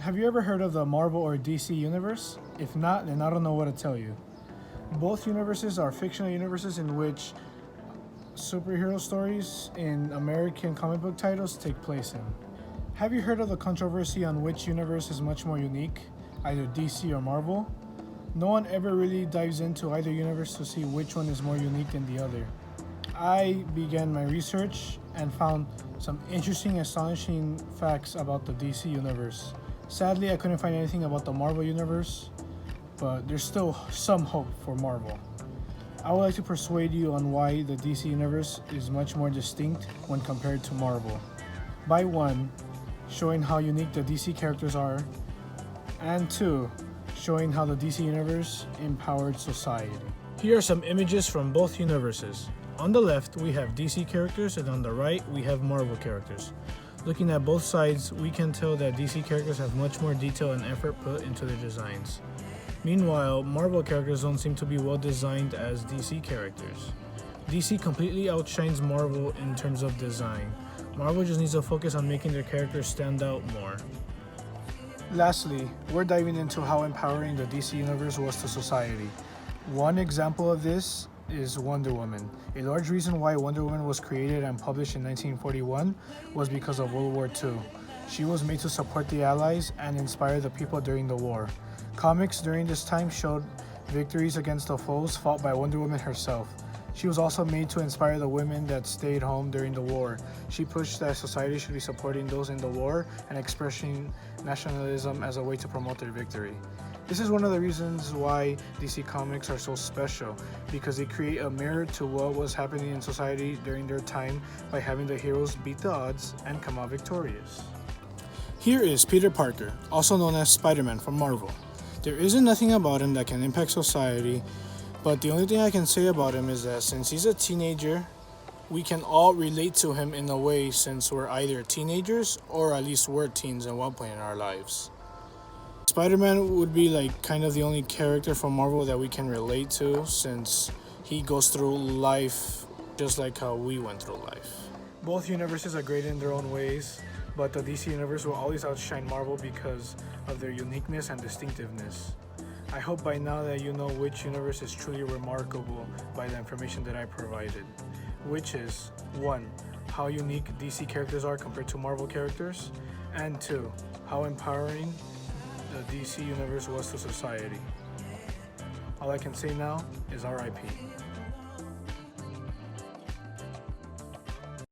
Have you ever heard of the Marvel or DC universe? If not, then I don't know what to tell you. Both universes are fictional universes in which superhero stories in American comic book titles take place in. Have you heard of the controversy on which universe is much more unique, either DC or Marvel? No one ever really dives into either universe to see which one is more unique than the other. I began my research and found some interesting, astonishing facts about the DC universe. Sadly, I couldn't find anything about the Marvel universe, but there's still some hope for Marvel. I would like to persuade you on why the DC universe is much more distinct when compared to Marvel. By 1, showing how unique the DC characters are, and 2, showing how the DC universe empowered society. Here are some images from both universes. On the left, we have DC characters, and on the right, we have Marvel characters. Looking at both sides, we can tell that DC characters have much more detail and effort put into their designs. Meanwhile, Marvel characters don't seem to be well designed as DC characters. DC completely outshines Marvel in terms of design. Marvel just needs to focus on making their characters stand out more. Lastly, we're diving into how empowering the DC universe was to society. One example of this is Wonder Woman. A large reason why Wonder Woman was created and published in 1941 was because of World War II. She was made to support the Allies and inspire the people during the war. Comics during this time showed victories against the foes fought by Wonder Woman herself. She was also made to inspire the women that stayed home during the war. She pushed that society should be supporting those in the war and expressing nationalism as a way to promote their victory. This is one of the reasons why DC Comics are so special, because they create a mirror to what was happening in society during their time by having the heroes beat the odds and come out victorious. Here is Peter Parker, also known as Spider-Man from Marvel. There isn't nothing about him that can impact society, but the only thing I can say about him is that since he's a teenager, we can all relate to him in a way since we're either teenagers or at least were teens at one point in our lives. Spider-Man would be like kind of the only character from Marvel that we can relate to since he goes through life just like how we went through life. Both universes are great in their own ways, but the DC universe will always outshine Marvel because of their uniqueness and distinctiveness. I hope by now that you know which universe is truly remarkable by the information that I provided, which is 1, how unique DC characters are compared to Marvel characters, and 2, how empowering the DC universe was to society. All I can say now is RIP.